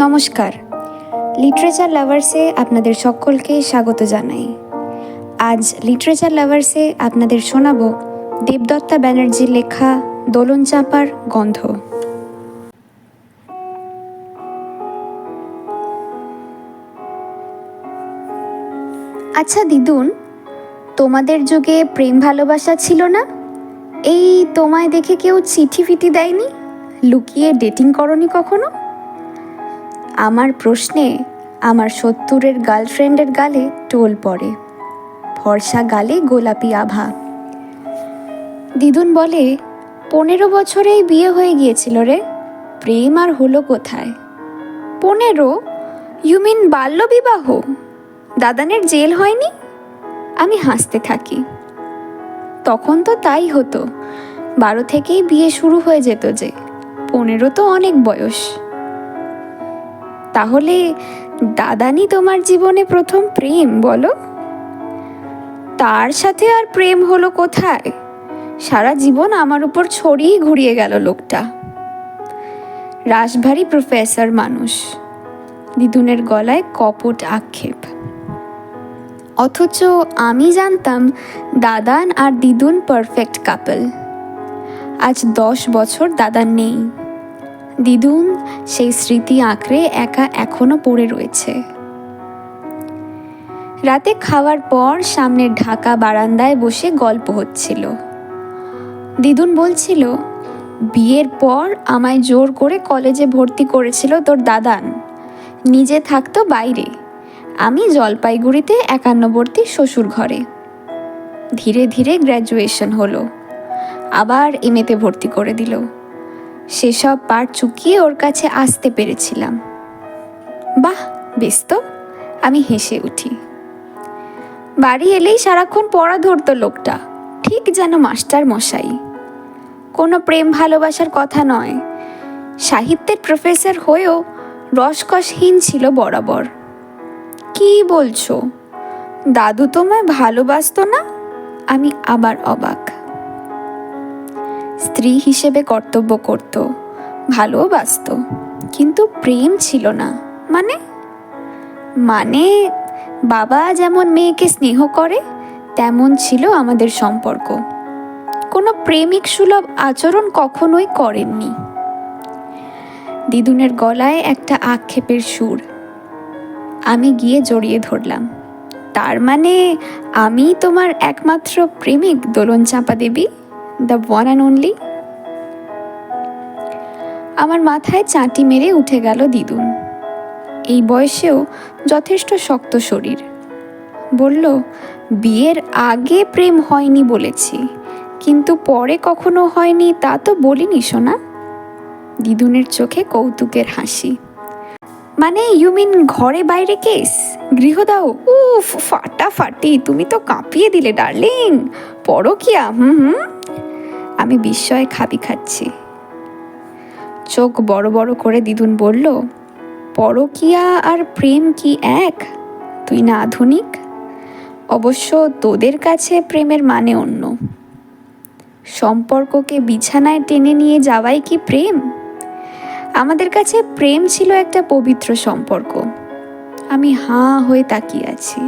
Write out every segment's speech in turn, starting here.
নমস্কার, লিটারেচার লাভার্সে আপনাদের সকলকে স্বাগত জানাই। আজ লিটারেচার লাভার্সে আপনাদের শোনাব দেবদত্তা ব্যানার্জির লেখা দোলন চাঁপার গন্ধ। আচ্ছা দিদুন, তোমাদের যুগে প্রেম ভালোবাসা ছিল না? এই তোমায় দেখে কেউ চিঠি ফিটি দেয়নি? লুকিয়ে ডেটিং করনি কখনো? আমার প্রশ্নে আমার ৭০-এর গার্লফ্রেন্ডের গালে টোল পড়ে, ফর্সা গালে গোলাপি আভা। দিদুন বলে, ১৫ বছরেই বিয়ে হয়ে গিয়েছিল রে, প্রেম আর হলো কোথায়? ১৫? ইউ মিন বাল্যবিবাহ? দাদানের জেল হয়নি? আমি হাসতে থাকি। তখন তো তাই হতো, ১২ থেকেই বিয়ে শুরু হয়ে যেত যে, ১৫ তো অনেক বয়স। তাহলে দাদানি তোমার জীবনে প্রথম প্রেম বলো? তার সাথে আর প্রেম হলো কোথায়? সারা জীবন আমার উপর ছড়িয়ে ঘুরিয়ে গেল লোকটা। রাশভারী প্রফেসর মানুষ। দিদুনের গলায় কপট আক্ষেপ। অথচ আমি জানতাম দাদান আর দিদুন পারফেক্ট কাপল। আজ ১০ বছর দাদান নেই। দিদুন সেই স্মৃতি আঁকড়ে একা এখনো পড়ে রয়েছে। রাতে খাওয়ার পর সামনের ঢাকা বারান্দায় বসে গল্প হচ্ছিল। দিদুন বলছিল, বিয়ের পর আমায় জোর করে কলেজে ভর্তি করেছিল তোর দাদান, নিজে থাকতো বাইরে, আমি জলপাইগুড়িতে একান্নবর্তী শ্বশুর ঘরে। ধীরে ধীরে গ্র্যাজুয়েশন হলো, আবার এমএতে ভর্তি করে দিল। সেসব পার চুকিয়ে ওর কাছে আসতে পেরেছিলাম। বাহ, বেশ তো, আমি হেসে উঠি। বাড়ি এলেই সারাক্ষণ পড়া ধরতো লোকটা, ঠিক যেন মাস্টার মশাই। কোনো প্রেম ভালোবাসার কথা নয়, সাহিত্যের প্রফেসর হয়েও রসকসহীন ছিল বরাবর। কি বলছো? দাদু তোমায় ভালোবাসতো না? আমি আবার অবাক। স্ত্রী হিসেবে কর্তব্য করত, ভালোবাসতো, কিন্তু প্রেম ছিল না। মানে বাবা যেমন মেয়েকে স্নেহ করে তেমন ছিল আমাদের সম্পর্ক। কোনো প্রেমিক সুলভ আচরণ কখনোই করেননি। দিদুনের গলায় একটা আক্ষেপের সুর। আমি গিয়ে জড়িয়ে ধরলাম। তার মানে আমি তোমার একমাত্র প্রেমিক দোলন চাঁপা দেবী, দ্য ওয়ান অ্যান্ড অনলি? আমার মাথায় চাঁটি মেরে উঠে গেল দিদুন। এই বয়সেও যথেষ্ট শক্ত শরীর। বলল, বিয়ের আগে প্রেম হয়নি বলেছি, কিন্তু পরে কখনো হয়নি তা তো বলিনি সোনা। দিদুনের চোখে কৌতুকের হাসি। মানে ইউ মিন ঘরে বাইরে কেস, গৃহদাহ? উফ, ফাটাফাটি, তুমি তো কাঁপিয়ে দিলে ডার্লিং। পরকীয়া? আমি বিস্ময়ে খাবি খাচ্ছি। চোখ বড় বড় করে দিদুন বলল, পরকীয়া আর প্রেম কি এক? তুই না আধুনিক? অবশ্য তোদের কাছে প্রেমের মানে অন্য। সম্পর্ককে বিছানায় টেনে নিয়ে যাওয়াই কি প্রেম? আমাদের কাছে প্রেম ছিল একটা পবিত্র সম্পর্ক। আমি হাঁ হয়ে তাকিয়ে আছি।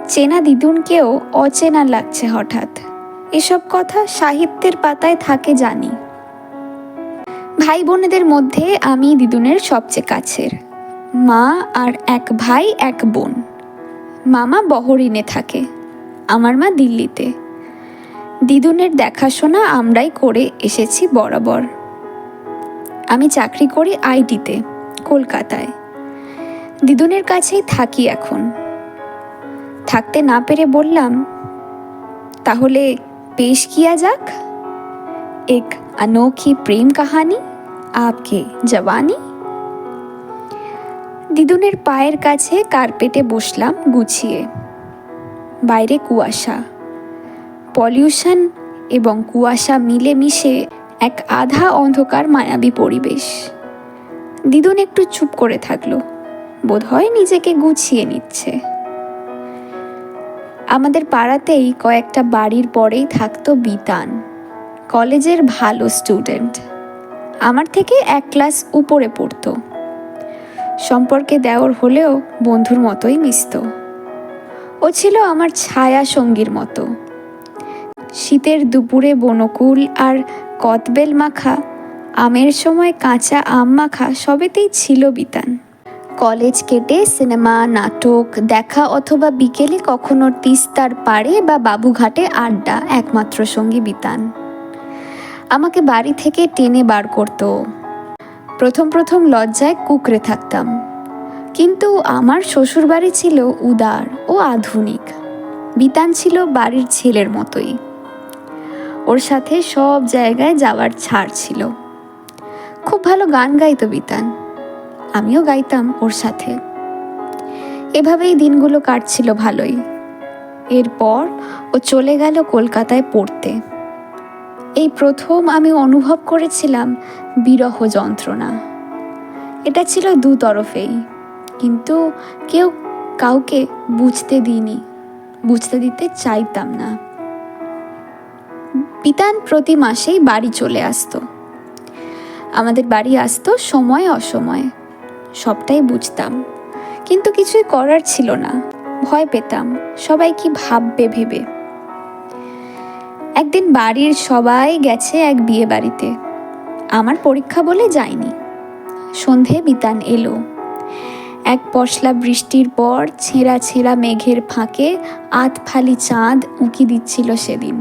চেনা দিদুনকেও অচেনা লাগছে হঠাৎ। এসব কথা সাহিত্যের পাতায় থাকে জানি। ভাই বোনেদের মধ্যে আমি দিদুনের সবচেয়ে কাছের। মা আর এক ভাই এক বোন। মামা বহরিনে থাকে, আমার মা দিল্লিতে। দিদুনের দেখাশোনা আমরাই করে এসেছি বরাবর। আমি চাকরি করি আইটিতে, কলকাতায়। দিদুনের কাছেই থাকি এখন। থাকতে না পেরে বললাম, তাহলে পেশ কিয়া যাক এক अनोखी প্রেম কাহানি, আপকে জওয়ানি। দিদুনের পায়ের কাছে কার্পেটে বসলাম গুছিয়ে। বাইরে কুয়াশা, পলিউশন এবং কুয়াশা মিলে মিশে এক আধা অন্ধকার মায়াবী পরিবেশ। দিদুন একটু চুপ করে থাকলো, বোধহয় নিজেকে গুছিয়ে নিচ্ছে। আমাদের পাড়াতেই কয়েকটা বাড়ির পরেই থাকতো বিতান, কলেজের ভালো স্টুডেন্ট। আমার থেকে এক ক্লাস উপরে পড়তো। সম্পর্কে দেওর হলেও বন্ধুর মতোই মিশত। ও ছিল আমার ছায়া সঙ্গীর মতো। শীতের দুপুরে বনকুল আর কদবেল মাখা, আমের সময় কাঁচা আম মাখা সবেতেই ছিল বিতান। কলেজ কেটে সিনেমা নাটক দেখা অথবা বিকেলে কখনো তিস্তার পাড়ে বা বাবুঘাটে আড্ডা একমাত্র সঙ্গী বিতান। আমাকে বাড়ি থেকে টেনে বার করতো। প্রথম প্রথম লজ্জায় কুঁকড়ে থাকতাম, কিন্তু আমার শ্বশুরবাড়ি ছিল উদার ও আধুনিক। বিতান ছিল বাড়ির ছেলের মতোই। ওর সাথে সব জায়গায় যাওয়ার ছাড় ছিল। খুব ভালো গান গাইতো বিতান, আমিও গাইতাম ওর সাথে। এভাবেই দিনগুলো কাটছিল ভালোই। এরপর ও চলে গেল কলকাতায় পড়তে। এই প্রথম আমি অনুভব করেছিলাম বিরহ যন্ত্রণা। এটা ছিল দুতরফেই, কিন্তু কেউ কাউকে বুঝতে দিতে চাইতাম না। বিতান প্রতি মাসেই বাড়ি চলে আসতো। আমাদের বাড়ি আসতো সময় অসময়ে, সবটাই বুঝতাম, কিন্তু কিছুই করার ছিল না। ভয় পেতাম সবাই কি ভাববে ভেবে। একদিন বাড়ির সবাই গেছে এক বিয়ে বাড়িতে, আমার পরীক্ষা বলে যায়নি। সন্ধে বিতান এলো। এক পশলা বৃষ্টির পর ছেঁড়া ছেঁড়া মেঘের ফাঁকে আধফালি চাঁদ উঁকি দিচ্ছিল সেদিন।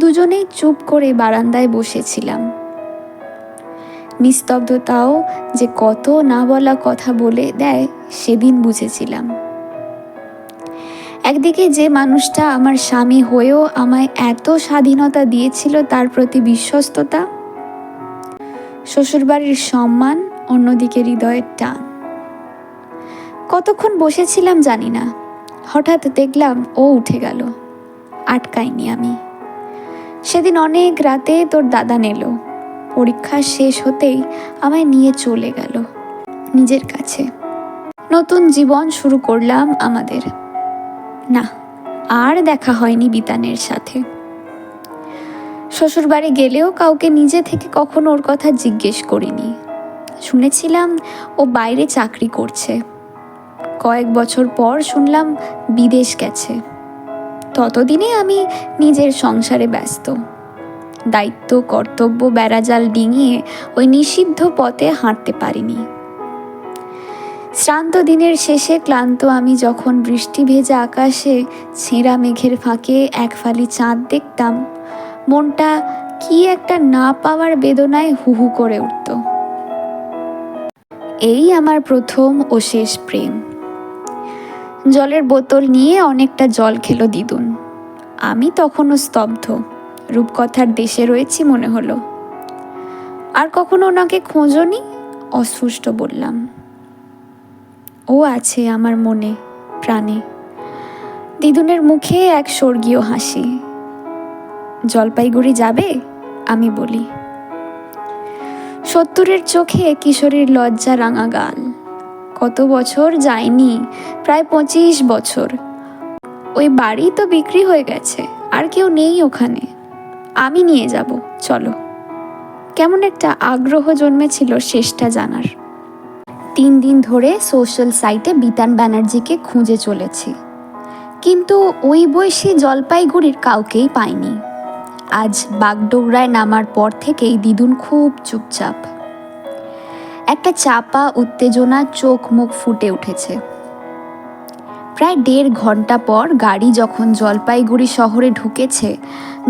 দুজনেই চুপ করে বারান্দায় বসেছিলাম। নিস্তব্ধতাও যে কত না বলা কথা বলে দেয় সেদিন বুঝেছিলাম। একদিকে যে মানুষটা আমার স্বামী হয়েও আমায় এত স্বাধীনতা দিয়েছিল তার প্রতি বিশ্বস্ততা, শ্বশুরবাড়ির সম্মান, অন্যদিকে হৃদয়ের টান। কতক্ষণ বসেছিলাম জানি না, হঠাৎ দেখলাম ও উঠে গেল। আটকাইনি আমি। সেদিন অনেক রাতে তোর দাদা এল। পরীক্ষা শেষ হতেই আমায় নিয়ে চলে গেল নিজের কাছে। নতুন জীবন শুরু করলাম আমাদের। না, আর দেখা হয়নি বিতানের সাথে। শ্বশুরবাড়ি গেলেও কাউকে নিজে থেকে কখনো ওর কথা জিজ্ঞেস করিনি। শুনেছিলাম ও বাইরে চাকরি করছে। কয়েক বছর পর শুনলাম বিদেশ গেছে। ততদিনে আমি নিজের সংসারে ব্যস্ত। দায়িত্ব কর্তব্য বেড়াজাল ডিঙিয়ে ওই নিষিদ্ধ পথে হাঁটতে পারিনি। শ্রান্ত দিনের শেষে ক্লান্ত আমি যখন বৃষ্টি ভেজা আকাশে ছেঁড়া মেঘের ফাঁকে এক ফালি চাঁদ দেখতাম, মনটা কি একটা না পাওয়ার বেদনায় হুহু করে উঠত। এই আমার প্রথম ও শেষ প্রেম। জলের বোতল নিয়ে অনেকটা জল খেলো দিদুন। আমি তখনও স্তব্ধ, রূপকথার দেশে রয়েছি মনে হলো। আর কখনো ওনাকে খোঁজনি? অস্ফুষ্ট বললাম। ও আছে আমার মনে প্রাণে। দিদুনের মুখে এক স্বর্গীয় হাসি। জলপাইগুড়ি যাবে? আমি বলি। 70-এর চোখে কিশোরীর লজ্জা রাঙা গাল। কত বছর যায়নি, প্রায় 25 বছর। ওই বাড়ি তো বিক্রি হয়ে গেছে, আর কেউ নেই ওখানে। আমি নিয়ে যাব, চলো। কেমন একটা আগ্রহ জন্মেছিল শেষটা জানার। 3 দিন ধরে সোশ্যাল সাইটে বিতান ব্যানার্জিকে খুঁজে চলেছি, কিন্তু ওই বয়সী জলপাইগুড়ির কাউকেই পাইনি। আজ বাগডোগরায় নামার পর থেকেই দিদুন খুব চুপচাপ। একটা চাপা উত্তেজনা চোখ মুখ ফুটে উঠেছে। প্রায় 1.5 ঘন্টা পর গাড়ি যখন জলপাইগুড়ি শহরে ঢুকেছে,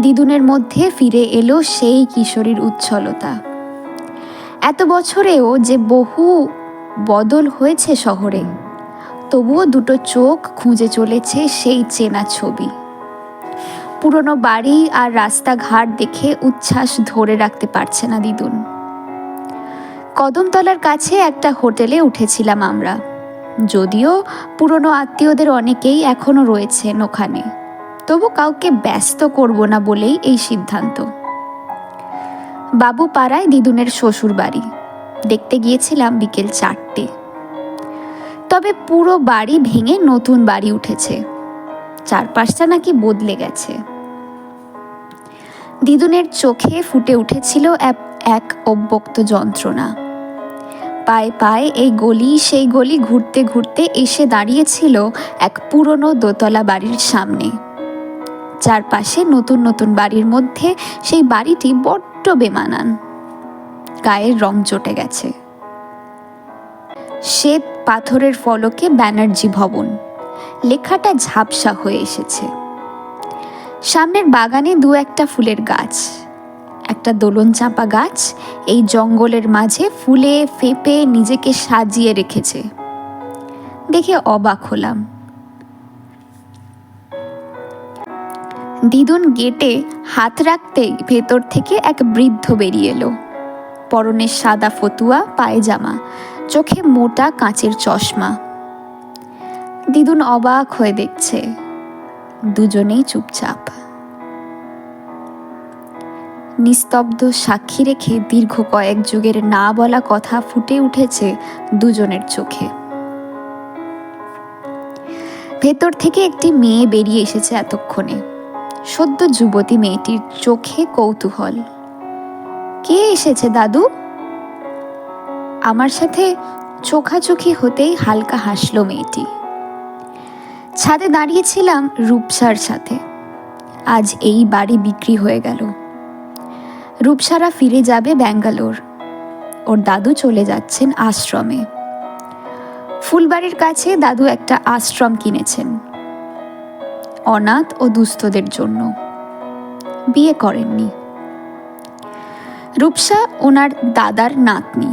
দিদুনের মধ্যে ফিরে এলো সেই কিশোরীর উচ্ছলতা। এত বছরেও যে বহু বদল হয়েছে শহরে, তবুও দুটো চোখ খুঁজে চলেছে সেই চেনা ছবি। পুরনো বাড়ি আর রাস্তাঘাট দেখে উচ্ছ্বাস ধরে রাখতে পারছে না দিদুন। কদমতলার কাছে একটা হোটেলে উঠেছিলাম আমরা, যদিও পুরনো আত্মীয়দের অনেকেই এখনো রয়েছেন ওখানে। তবু কাউকে ব্যস্ত করব না বলেই এই সিদ্ধান্ত। বাবুপাড়ায় দিদুনের শ্বশুর বাড়ি দেখতে গিয়েছিলাম বিকেল 4টে। তবে পুরো বাড়ি ভেঙে নতুন বাড়ি উঠেছে, চারপাশটা নাকি বদলে গেছে। দিদুনের চোখে ফুটে উঠেছিল এক অব্যক্ত যন্ত্রণা। পায়ে পায়ে এই গলি সেই গলি ঘুরতে ঘুরতে এসে দাঁড়িয়েছিল এক পুরনো দোতলা বাড়ির সামনে। চারপাশে নতুন নতুন বাড়ির মধ্যে সেই বাড়িটি বড্ড বেমানান, গায়ের রং চটে গেছে। শ্বেত পাথরের ফলকে ব্যানার্জি ভবন লেখাটা ঝাপসা হয়ে এসেছে। সামনের বাগানে দু একটা ফুলের গাছ, একটা দোলন চাঁপা গাছ এই জঙ্গলের মাঝে ফুলে ফেঁপে নিজেকে সাজিয়ে রেখেছে। দেখে অবাক হলাম। দিদুন গেটে হাত রাখতেই ভেতর থেকে এক বৃদ্ধ বেরিয়ে এলো। পরনে সাদা ফতুয়া পায়জামা, চোখে মোটা কাঁচের চশমা। দিদুন অবাক হয়ে দেখছে, দুজনেই চুপচাপ। নিস্তব্ধ সাক্ষী রেখে দীর্ঘ কয়েক যুগের না বলা কথা ফুটে উঠেছে দুজনের চোখে। ভেতর থেকে একটি মেয়ে বেরিয়ে এসেছে এতক্ষণে। সদ্য যুবতী মেয়েটির চোখে কৌতূহল। কে এসেছে দাদু? আমার সাথে চোখাচোখি হতেই হালকা হাসলো মেয়েটি। ছাদে দাঁড়িয়েছিলাম রূপসার সাথে। আজ এই বাড়ি বিক্রি হয়ে গেল। রূপসারা ফিরে যাবে ব্যাঙ্গালোর। ওর দাদু চলে যাচ্ছেন আশ্রমে। ফুলবাড়ির কাছে দাদু একটা আশ্রম কিনেছেন অনাথ ও দুস্থদের জন্য। বিয়ে করেননি। রূপসা ওনার দাদার নাতনি।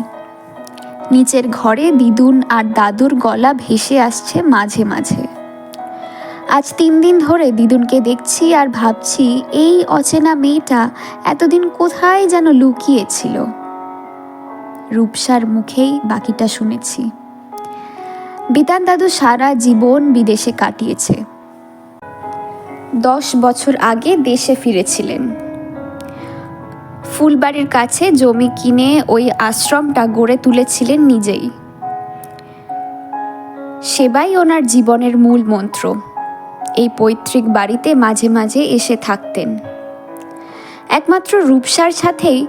নিচের ঘরে দিদুন আর দাদুর গলা ভেসে আসছে মাঝে মাঝে। আজ 3 দিন ধরে দিদুনকে দেখছি আর ভাবছি এই অচেনা মেয়েটা এতদিন কোথায় যেন লুকিয়েছিল। রূপসার মুখেই বাকিটা শুনেছি। বিতান দাদু সারা জীবন বিদেশে কাটিয়েছে। 10 বছর আগে দেশে ফিরেছিলেন। ফুলবাড়ির কাছে জমি কিনে ওই আশ্রমটা গড়ে তুলেছিলেন নিজেই। সেবাই ওনার জীবনের মূল মন্ত্র। এই পৈতৃক বাড়িতে মাঝে মাঝে এসে থাকতেন। একমাত্র রূপসার সাথেই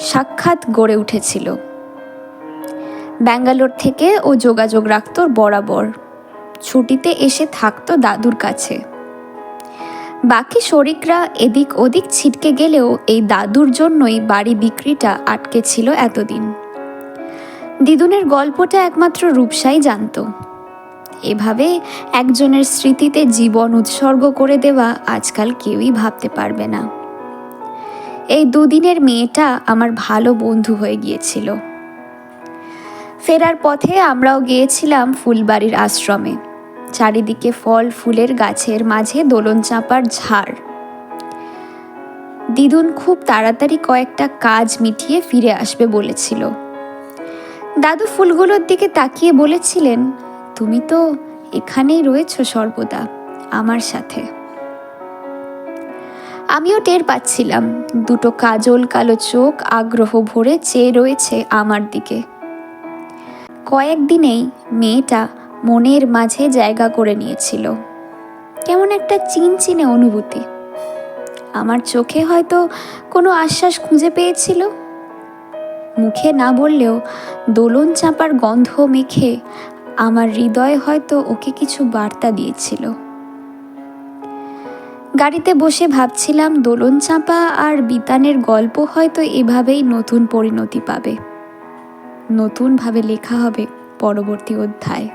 সাক্ষাৎ গড়ে উঠেছিল। ব্যাঙ্গালোর থেকে ও যোগাযোগ রাখত বরাবর। ছুটিতে এসে থাকতো দাদুর কাছে। বাকি শরিকরা এদিক ওদিক ছিটকে গেলেও এই দাদুর জন্যই বাড়ি বিক্রিটা আটকে ছিল এতদিন। দিদুনের গল্পটা একমাত্র রূপসাই জানত। এভাবে একজনের স্মৃতিতে জীবন উৎসর্গ করে দেওয়া আজকাল কেউই ভাবতে পারবে না। এই 2 দিনের মেয়েটা আমার ভালো বন্ধু হয়ে গিয়েছিল। ফেরার পথে আমরাও গিয়েছিলাম ফুলবাড়ির আশ্রমে। চারিদিকে ফল ফুলের গাছের মাঝে দোলন চাঁপার ঝাড়। দিদুন খুব তাড়াতাড়ি কয়েকটা কাজ মিটিয়ে ফিরে আসবে বলেছিল। দাদু ফুলগুলোর দিকে তাকিয়ে বলেছিলেন, তুমি তো এখানেই রয়েছো সর্বদা আমার সাথে। আমিও টের পাচ্ছিলাম দুটো কাজল কালো চোখ আগ্রহ ভরে চেয়ে রয়েছে আমার দিকে। কয়েকদিনেই মেয়েটা মনের মাঝে জায়গা করে নিয়েছিল। কেমন একটা চিনচিনে অনুভূতি। আমার চোখে হয়তো কোনো আশ্বাস খুঁজে পেয়েছিল। মুখে না বললেও দোলন চাঁপার গন্ধ মেখে আমার হৃদয়ে হয়তো ওকে কিছু বার্তা দিয়েছিল। গাড়িতে বসে ভাবছিলাম দোলন চাঁপা আর বিতানের গল্প হয়তো এভাবেই নতুন পরিণতি পাবে, নতুনভাবে লেখা হবে পরবর্তী অধ্যায়।